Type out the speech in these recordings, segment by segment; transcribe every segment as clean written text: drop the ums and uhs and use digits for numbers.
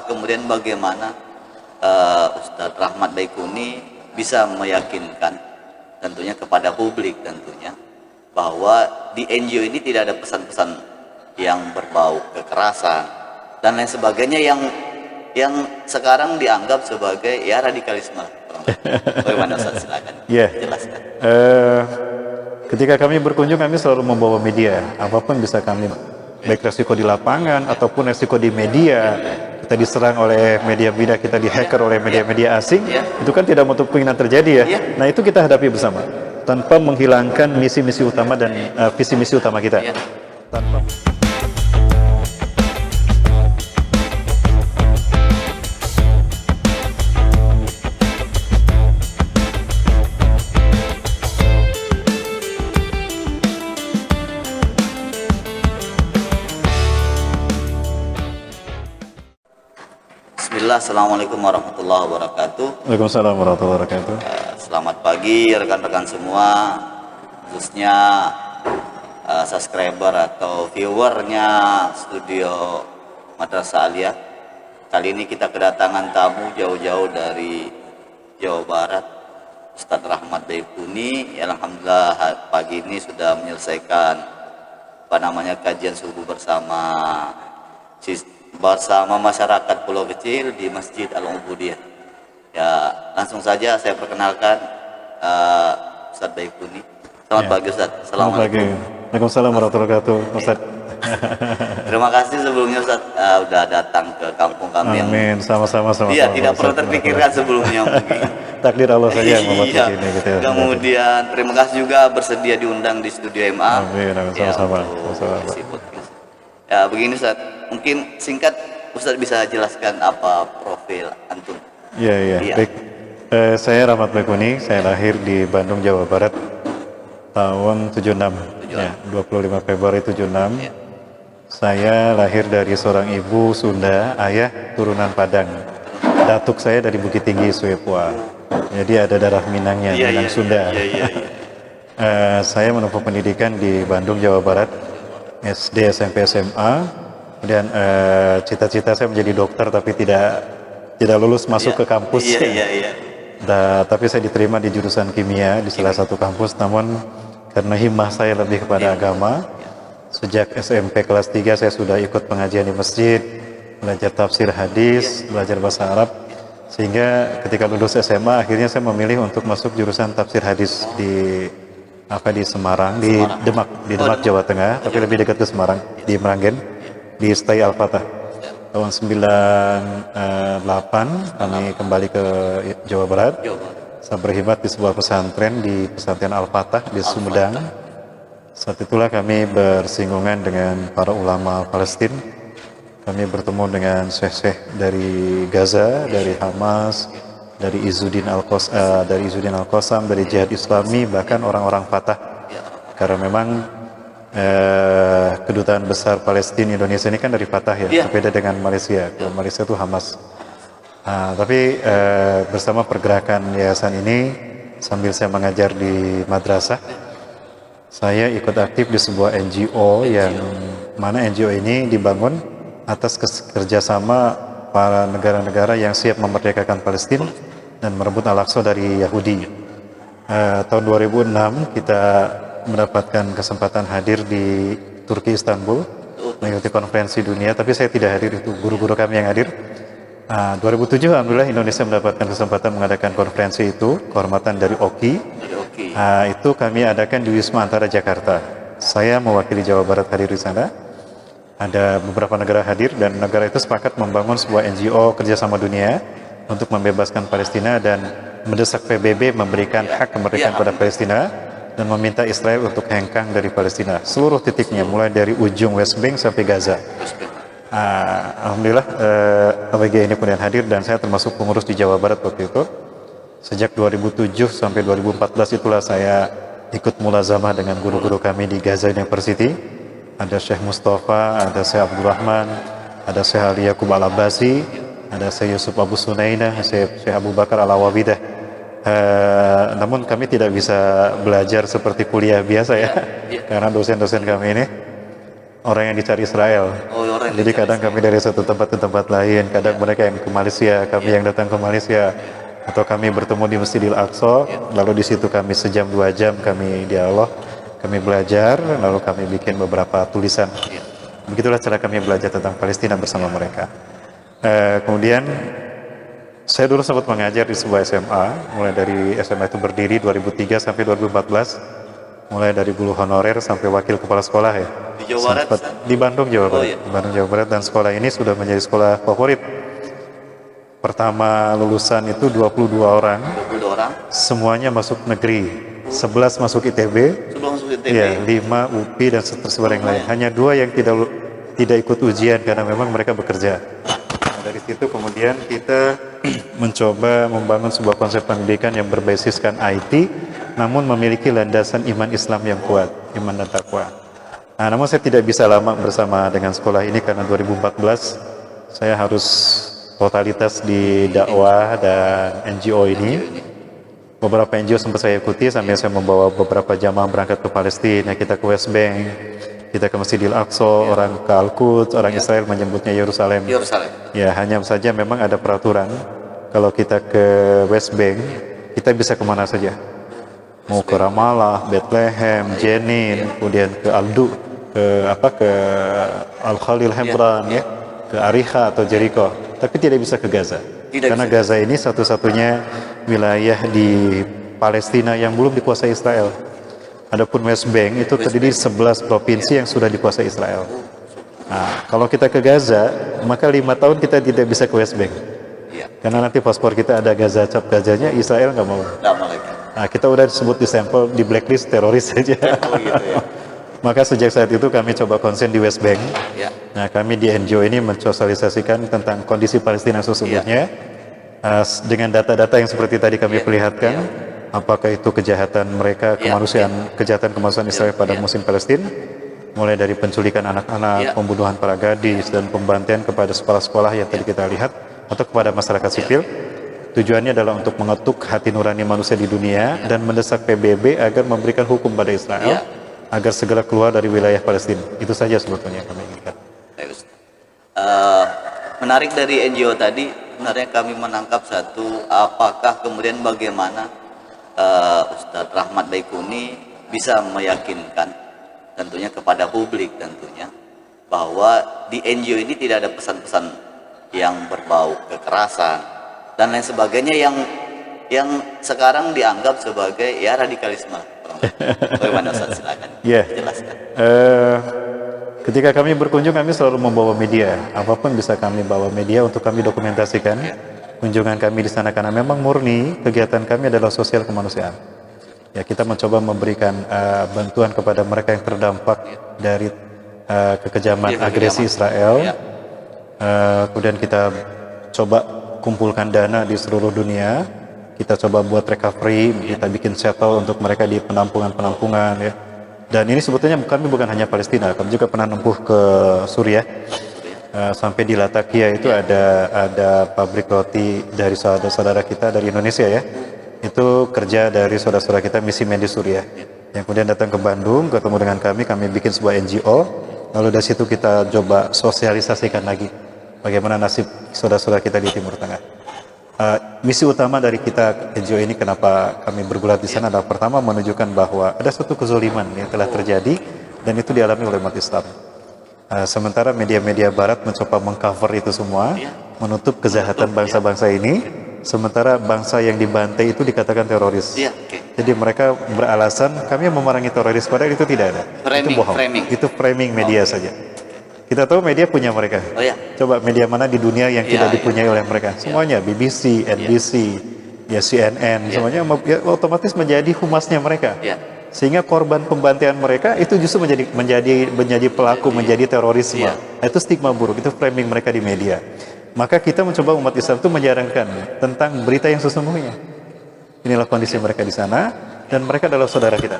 kemudian bagaimana Ustadz Rahmat Baikuni bisa meyakinkan tentunya kepada publik tentunya bahwa di NGO ini tidak ada pesan-pesan yang berbau kekerasan dan lain sebagainya yang sekarang dianggap sebagai ya radikalisme. Bagaimana Ustaz, silakan jelaskan. Ketika kami berkunjung, kami selalu membawa media, apapun bisa kami, baik resiko di lapangan ataupun resiko di media. Kita diserang oleh media kita dihacker oleh media-media asing, itu kan tidak menutup kemungkinan terjadi ya. Nah itu kita hadapi bersama, tanpa menghilangkan misi-misi utama dan visi misi utama kita. Tanpa Bismillah, Assalamualaikum warahmatullahi wabarakatuh. Waalaikumsalam warahmatullahi wabarakatuh. Selamat pagi rekan-rekan semua, khususnya subscriber atau viewernya Studio Madrasah Aliyah. Kali ini kita kedatangan tamu jauh-jauh dari Jawa Barat, Ustadz Rahmat Baikuni. Alhamdulillah pagi ini sudah menyelesaikan kajian subuh bersama masyarakat Pulau Kecil di Masjid Al-Ubudiyah. Ya, langsung saja saya perkenalkan Ustadz Baikuni. Selamat pagi Ustadz. Assalamualaikum. Waalaikumsalam warahmatullahi wabarakatuh, Ustadz. Terima kasih sebelumnya Ustadz sudah datang ke kampung kami. Amin, sama-sama. Iya, tidak pernah terpikirkan sebelumnya mungkin. Takdir Allah saja yang membuat begini gitu ya. Kemudian terima kasih juga bersedia diundang di Studio MA. Amin, sama-sama. Ya, begini Ustadz, mungkin singkat Ustadz bisa jelaskan apa profil antum? Iya. Baik. Saya Rahmat Baikuni, saya lahir di Bandung, Jawa Barat tahun 76. Ya, 25 Februari 76. Ya. Saya lahir dari seorang ibu Sunda, ayah turunan Padang. Datuk saya dari Bukit Tinggi, Suepua. Jadi ada darah Minangnya, Minang Sunda. Saya menempuh pendidikan di Bandung, Jawa Barat, SD, SMP, SMA. Kemudian cita-cita saya menjadi dokter, tapi tidak lulus masuk ke kampus. Tapi saya diterima di jurusan kimia di salah satu kampus. Namun karena himmah saya lebih kepada agama, sejak SMP kelas 3 saya sudah ikut pengajian di masjid, belajar tafsir hadis, belajar bahasa Arab, sehingga ketika lulus SMA akhirnya saya memilih untuk masuk jurusan tafsir hadis di Semarang, di Demak Jawa Tengah, tapi lebih dekat ke Semarang, di Meranggen, di STI Al-Fatah. Tahun 98 kami kembali ke Jawa Barat. Saya berkhidmat di sebuah pesantren, di pesantren Al-Fatah di Sumedang. Saat itulah kami bersinggungan dengan para ulama Palestina. Kami bertemu dengan syekh-syekh dari Gaza, dari Hamas, dari Izzuddin Al-Qassam, dari Jihad Islami, bahkan orang-orang Fatah. Karena memang kedutaan besar Palestina Indonesia ini kan dari Fatah ya, berbeda dengan Malaysia. Kalau Malaysia itu Hamas. Tapi bersama pergerakan yayasan ini, sambil saya mengajar di madrasah, saya ikut aktif di sebuah NGO yang mana NGO ini dibangun atas kerjasama para negara-negara yang siap memerdekakan Palestina dan merebut Al-Aqsa dari Yahudi. Tahun 2006 kita mendapatkan kesempatan hadir di Turki, Istanbul, mengikuti konferensi dunia, tapi saya tidak hadir, itu guru-guru kami yang hadir. 2007 Alhamdulillah Indonesia mendapatkan kesempatan mengadakan konferensi itu, kehormatan dari OKI. Itu kami adakan di Wisma Antara Jakarta. Saya mewakili Jawa Barat hadir di sana. Ada beberapa negara hadir dan negara itu sepakat membangun sebuah NGO kerjasama dunia untuk membebaskan Palestina dan mendesak PBB memberikan hak kemerdekaan pada Palestina dan meminta Israel untuk hengkang dari Palestina seluruh titiknya, mulai dari ujung West Bank sampai Gaza. Alhamdulillah AWG ini kemudian hadir dan saya termasuk pengurus di Jawa Barat waktu itu. Sejak 2007 sampai 2014 itulah saya ikut mulazamah dengan guru-guru kami di Gaza University. Ada Syekh Mustafa, ada Syekh Abdul Rahman, ada Syekh Ali Yaqub Al-Abbasi, ada Syekh Yusuf Abu Sunainah, Syekh Abu Bakar Al-Awabidah. Namun kami tidak bisa belajar seperti kuliah biasa ya, karena dosen-dosen kami ini orang yang dicari Israel. Oh, orang yang Jadi dicari kadang kami dari satu tempat ke tempat lain, kadang mereka yang ke Malaysia, kami yang datang ke Malaysia, atau kami bertemu di Masjidil Aqsa, lalu di situ kami sejam 2 jam kami dialog, kami belajar, lalu kami bikin beberapa tulisan. Begitulah cara kami belajar tentang Palestina bersama mereka. Kemudian saya dulu sempat mengajar di sebuah SMA, mulai dari SMA itu berdiri 2003 sampai 2014, mulai dari guru honorer sampai wakil kepala sekolah ya. Di Jawa Barat? Di Bandung, Jawa Barat. Oh, iya. Di Bandung, Jawa Barat, dan sekolah ini sudah menjadi sekolah favorit. Pertama lulusan itu 22 orang, 22 orang. semuanya masuk negeri, 11 masuk ITB, Sebelum masuk ITB. ya, 5 UPI dan tersebar yang lain. Hanya 2 yang tidak ikut ujian karena memang mereka bekerja. Nah, dari situ kemudian kita mencoba membangun sebuah konsep pendidikan yang berbasiskan IT, namun memiliki landasan iman Islam yang kuat, iman dan takwa. Nah, namun saya tidak bisa lama bersama dengan sekolah ini karena 2014 saya harus totalitas di dakwah dan NGO ini. Beberapa NGO sempat saya ikuti sambil saya membawa beberapa jamaah berangkat ke Palestina. Kita ke West Bank, kita ke Masjidil Aqsa, orang ke Al-Quds, orang Israel menyebutnya Yerusalem. Ya, hanya saja memang ada peraturan. Kalau kita ke West Bank, kita bisa kemana saja. Mau ke Ramallah, Bethlehem, Jenin, kemudian ke Al-Du, ke Al-Khalil Hebron, ya, ke Ariha atau Jericho. Tapi tidak bisa ke Gaza. Karena Gaza ini satu-satunya wilayah di Palestina yang belum dikuasai Israel. Adapun West Bank itu terdiri 11 provinsi yang sudah dikuasai Israel. Nah, kalau kita ke Gaza, maka 5 tahun kita tidak bisa ke West Bank. Karena nanti paspor kita ada Gaza, cap Gazanya, Israel nggak mau. Nah, kita udah disebut di sampel, di blacklist teroris saja. Oh, gitu ya. Maka sejak saat itu kami coba konsen di West Bank. Nah, kami di NGO ini mensosialisasikan tentang kondisi Palestina sesungguhnya dengan data-data yang seperti tadi kami perlihatkan. Apakah itu kejahatan mereka, kejahatan kemanusiaan Israel pada muslim Palestina, mulai dari penculikan anak-anak, pembunuhan para gadis, dan pembantaian kepada sekolah-sekolah yang tadi kita lihat, atau kepada masyarakat sipil. Tujuannya adalah untuk mengetuk hati nurani manusia di dunia dan mendesak PBB agar memberikan hukum pada Israel agar segera keluar dari wilayah Palestina. Itu saja sebetulnya yang kami inginkan. Menarik dari NGO tadi, sebenarnya kami menangkap satu, apakah kemudian bagaimana Ustadz Rahmat Baikuni bisa meyakinkan tentunya kepada publik tentunya bahwa di NGO ini tidak ada pesan-pesan yang berbau kekerasan dan lain sebagainya yang sekarang dianggap sebagai ya radikalisme. Bagaimana Ustaz, silakan jelaskan. Ketika kami berkunjung, kami selalu membawa media. Apapun bisa kami bawa media untuk kami dokumentasikan kunjungan kami di sana, karena memang murni kegiatan kami adalah sosial kemanusiaan. Ya, kita mencoba memberikan bantuan kepada mereka yang terdampak dari kekejaman agresi Israel. Kemudian kita coba kumpulkan dana di seluruh dunia, kita coba buat recovery, kita bikin shuttle untuk mereka di penampungan-penampungan ya. Dan ini sebetulnya kami bukan hanya Palestina, kami juga pernah nempuh ke Suriah. Sampai di Latakia itu ada pabrik roti dari saudara-saudara kita dari Indonesia ya. Itu kerja dari saudara-saudara kita misi medis Suriah. Yang kemudian datang ke Bandung, ketemu dengan kami bikin sebuah NGO. Lalu dari situ kita coba sosialisasikan lagi bagaimana nasib saudara-saudara kita di Timur Tengah. Misi utama dari kita NGO ini, kenapa kami bergulat di sana, adalah pertama menunjukkan bahwa ada suatu kezaliman yang telah terjadi dan itu dialami oleh umat Islam. Sementara media-media Barat mencoba mengcover itu semua, menutup kejahatan bangsa-bangsa ini, sementara bangsa yang dibantai itu dikatakan teroris. Jadi mereka beralasan kami memerangi teroris, padahal itu tidak ada. Itu bohong. Itu framing media saja. Kita tahu media punya mereka. Coba media mana di dunia yang tidak dipunyai oleh mereka? Semuanya, BBC, NBC, CNN, semuanya otomatis menjadi humasnya mereka. Sehingga korban pembantaian mereka itu justru menjadi pelaku, menjadi terorisme. Itu stigma buruk, itu framing mereka di media. Maka kita mencoba umat Islam itu menjarangkan tentang berita yang sesungguhnya. Inilah kondisi mereka di sana, dan mereka adalah saudara kita.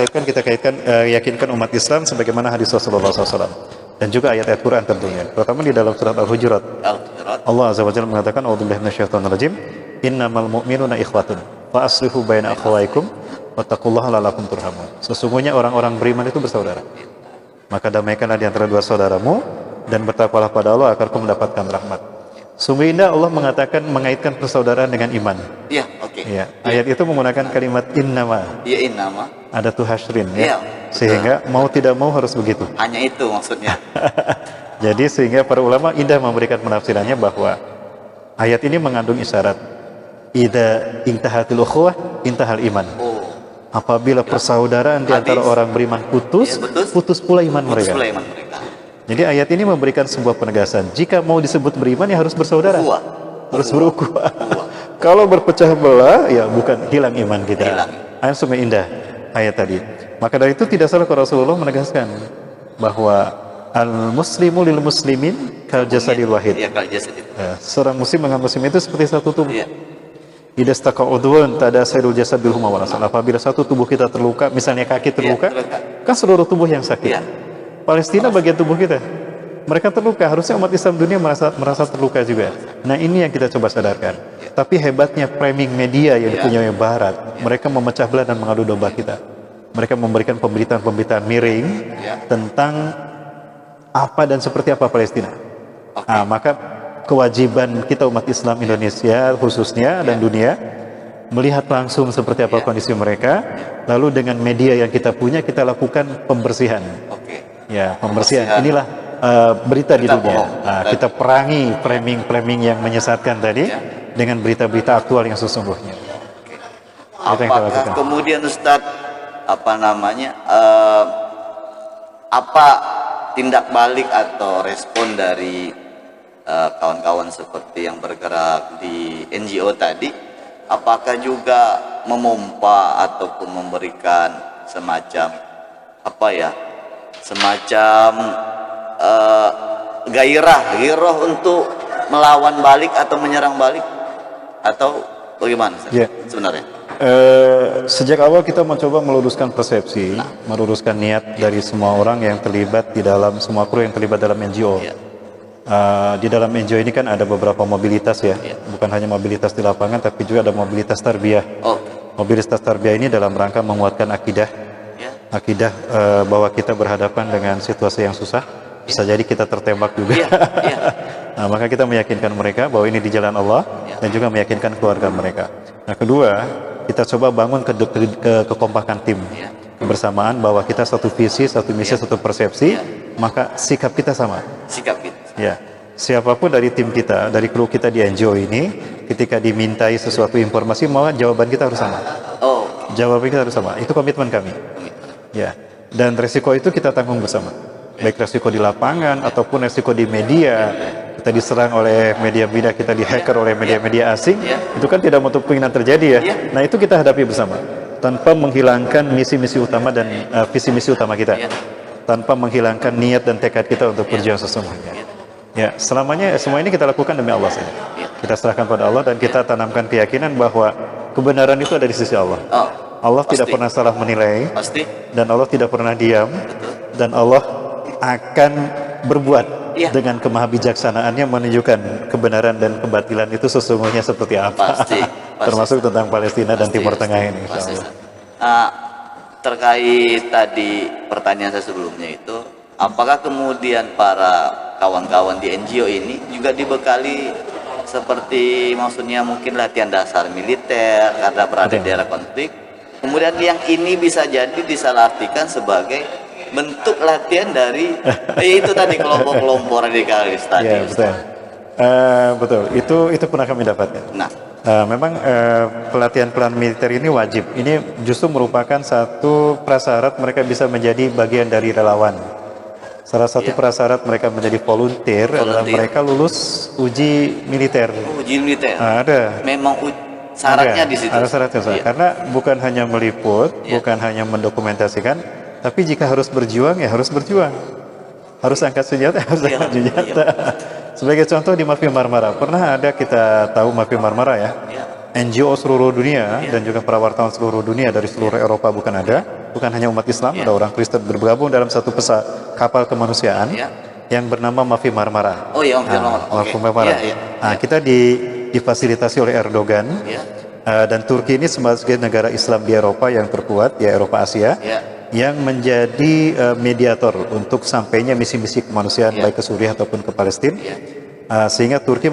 Kita kaitkan, yakinkan umat Islam sebagaimana hadis Rasulullah SAW. Dan juga ayat-ayat Quran tentunya, terutama di dalam surat Al-Hujurat. Allah Azza wa Jalla mengatakan, "A'udzubillahi minasyaitonir rajim. Innamal mu'minuna ikhwatun, fa aslihu baina akhawaykum wattaqullaha la'allakum turhamun." Sesungguhnya orang-orang beriman itu bersaudara. Maka damaikanlah di antara dua saudaramu dan bertakwalah pada Allah agar kau mendapatkan rahmat. Sungguh indah Allah mengatakan mengaitkan persaudaraan dengan iman. Iya, oke. Ya, ayat itu menggunakan kalimat innama. Iya, innama. Ada tuh hasrin ya. Iya, Sehingga mau tidak mau harus begitu. Hanya itu maksudnya. Jadi sehingga para ulama indah memberikan penafsirannya bahwa ayat ini mengandung isyarat idza intahatil ukhuwah intahal iman. Oh, Apabila persaudaraan di antara Hadis. orang beriman putus, Ya, putus. putus pula iman putus mereka. pula iman mereka. Jadi ayat ini memberikan sebuah penegasan. Jika mau disebut beriman ya harus bersaudara. Ukhuwah. Harus berukhuwah. Ukhuwah. Kalau berpecah belah ya bukan hilang iman kita. Hilang. Ayat sungguh indah ayat tadi. Maka dari itu tidak salah kalau Rasulullah menegaskan bahwa al-muslimu lil muslimin kal jasadil wahid. Iya, kal jasadil. Ya, seorang muslim dengan muslim itu seperti satu tubuh. Iya. Idza staqa udhun tadasailul jasad bil huma wal asal. Apabila satu tubuh kita terluka, misalnya kaki terluka, terluka. kan seluruh tubuh yang sakit. Iya. Palestina bagian tubuh kita. Mereka terluka, harusnya umat Islam dunia merasa terluka juga. Nah, ini yang kita coba sadarkan. Tapi hebatnya framing media yang dipunyai Barat, mereka memecah belah dan mengadu domba kita. Mereka memberikan pemberitaan-pemberitaan miring tentang apa dan seperti apa Palestina. Nah, maka kewajiban kita umat Islam Indonesia khususnya dan dunia melihat langsung seperti apa kondisi mereka, lalu dengan media yang kita punya kita lakukan pembersihan. Oke. Ya, pembersihan. Inilah berita di dunia. bohong. Nah, kita perangi framing-framing yang menyesatkan tadi dengan berita-berita aktual yang sesungguhnya. Itu yang kita Apakah lakukan. kemudian Ustadz apa tindak balik atau respon dari kawan-kawan seperti yang bergerak di NGO tadi, apakah juga memompa ataupun memberikan semacam gairah untuk melawan balik atau menyerang balik, atau bagaimana sebenarnya? Sejak awal kita mencoba meluruskan persepsi, meluruskan niat dari semua orang yang terlibat di dalam, semua kru yang terlibat dalam NGO. Di dalam NGO ini kan ada beberapa mobilitas ya, bukan hanya mobilitas di lapangan, tapi juga ada mobilitas tarbiyah. Mobilitas tarbiyah ini dalam rangka menguatkan akidah bahwa kita berhadapan dengan situasi yang susah, bisa jadi kita tertembak juga. Nah, maka kita meyakinkan mereka bahwa ini di jalan Allah dan juga meyakinkan keluarga mereka. Nah, kedua, kita coba bangun kekompakan tim, kebersamaan bahwa kita satu visi, satu misi, satu persepsi, maka sikap kita sama. Sikap kita. Ya, siapapun dari tim kita, dari kru kita di NGO ini, ketika dimintai sesuatu informasi, maka jawaban kita harus sama. Jawaban kita harus sama. Itu komitmen kami. Ya, dan resiko itu kita tanggung bersama. Baik resiko di lapangan ataupun resiko di media. Kita diserang oleh media-media, kita dihacker oleh media-media asing, itu kan tidak menutup kemungkinan terjadi ya. Nah, itu kita hadapi bersama tanpa menghilangkan misi-misi utama dan visi misi utama kita, tanpa menghilangkan niat dan tekad kita untuk berjuang sesungguhnya. Ya, selamanya semua ini kita lakukan demi Allah saja. Kita serahkan pada Allah dan kita tanamkan keyakinan bahwa kebenaran itu ada di sisi Allah. Allah tidak pernah salah menilai, dan Allah tidak pernah diam, dan Allah akan berbuat dengan kemahabijaksanaannya menunjukkan kebenaran dan kebatilan itu sesungguhnya seperti apa. Termasuk tentang Palestina dan Timur Tengah ini, insyaallah. Terkait tadi pertanyaan saya sebelumnya itu, apakah kemudian para kawan-kawan di NGO ini juga dibekali seperti maksudnya mungkin latihan dasar militer karena berada di daerah konflik, kemudian yang ini bisa jadi disalahartikan sebagai bentuk latihan dari itu tadi kelompok-kelompok radikalis tadi. Ya, betul. Itu pernah kami dapatkan. Memang pelatihan militer ini wajib. Ini justru merupakan satu prasyarat mereka bisa menjadi bagian dari relawan. Salah satu prasyarat mereka menjadi volunteer adalah mereka lulus uji militer. Uji militer. Ada. Memang syaratnya di situ. Ada syaratnya, karena bukan hanya meliput, bukan hanya mendokumentasikan, tapi jika harus berjuang ya harus berjuang. Harus angkat senjata, harus angkat senjata. Sebagai contoh di Mafi Marmara, pernah ada kita tahu Mafi Marmara ya. NGO seluruh dunia dan juga para wartawan seluruh dunia dari seluruh Eropa bukan hanya umat Islam, ada orang Kristen bergabung dalam satu kapal kemanusiaan yang bernama Mafi Marmara. Mafi Marmara. Mafi Marmara. Nah, kita difasilitasi oleh Erdogan Dan Turki ini sebagai negara Islam di Eropa yang terkuat, ya Eropa Asia, Ya. yang menjadi mediator untuk sampainya misi-misi kemanusiaan baik ke Suriah ataupun ke Palestina. Sehingga Turki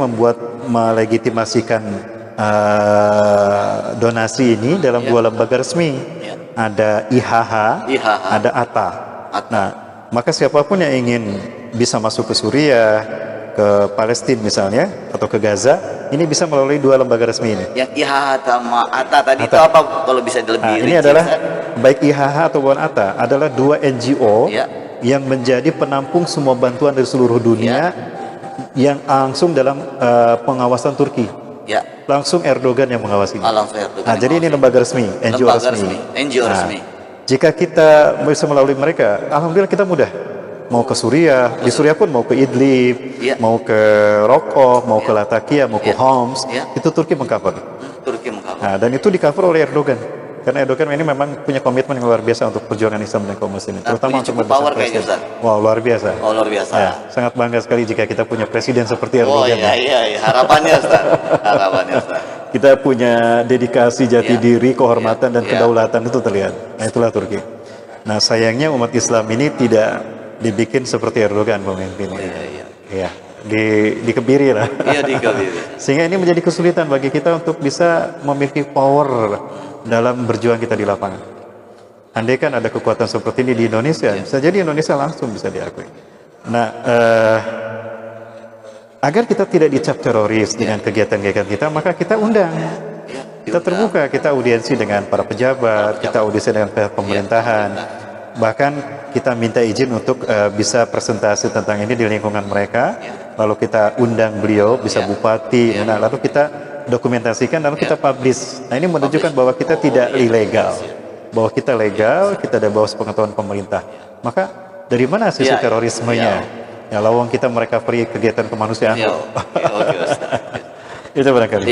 melegitimasikan donasi ini dalam dua lembaga resmi. Ada IHH, ada ATA. Nah, maka siapapun yang ingin bisa masuk ke Suriah, ke Palestina misalnya, atau ke Gaza, ini bisa melalui dua lembaga resmi ini. Yang IHH sama ATA tadi itu apa kalau bisa lebih Ini rinci, adalah Ustaz? baik IHH ataupun ATA adalah dua NGO Ya. yang menjadi penampung semua bantuan dari seluruh dunia yang langsung dalam pengawasan Turki. Ya. Langsung Erdogan yang mengawasi. Langsung Erdogan Nah, jadi ini lembaga resmi, NGO Lembaga resmi. NGO Nah, resmi. jika kita bisa melalui mereka, alhamdulillah kita mudah. Mau ke Suriah, di Suriah pun mau ke Idlib, mau ke Raqqa, mau ke Latakia, mau ke Homs, itu Turki mengcover. Turki mengcover. Nah, dan itu di-cover oleh Erdogan. Karena Erdogan ini memang punya komitmen yang luar biasa untuk perjuangan Islam dan kaum muslimin, terutama untuk power kayaknya, Ustaz. Wow, luar biasa. Oh, luar biasa. Ya, sangat bangga sekali jika kita punya presiden seperti Oh Erdogan. iya, harapannya Ustaz. Harapannya Ustaz. Kita punya dedikasi jati diri, kehormatan dan kedaulatan itu terlihat. Nah, itulah Turki. Nah, sayangnya umat Islam ini tidak dibikin seperti Erdogan pemimpinnya. Iya. Dikebiri lah. Iya, dikebiri. Sehingga ini menjadi kesulitan bagi kita untuk bisa memiliki power dalam berjuang kita di lapangan. Andai kan ada kekuatan seperti ini di Indonesia, bisa jadi Indonesia langsung bisa diakui. Nah, agar kita tidak dicap teroris dengan kegiatan-kegiatan kita, maka kita undang. Kita terbuka, kita audiensi dengan para pejabat, kita audiensi dengan pihak pemerintahan. Bahkan kita minta izin untuk bisa presentasi tentang ini di lingkungan mereka. Lalu kita undang beliau, bisa bupati, lalu kita dokumentasikan, lalu kita publish. Nah, ini menunjukkan bahwa kita tidak ilegal, bahwa kita legal, kita ada bawah pengetahuan pemerintah. Maka dari mana sisi terorismenya? Ya, lawang kita mereka pergi kegiatan kemanusiaan. Oke, Ustaz. Itu barangkali.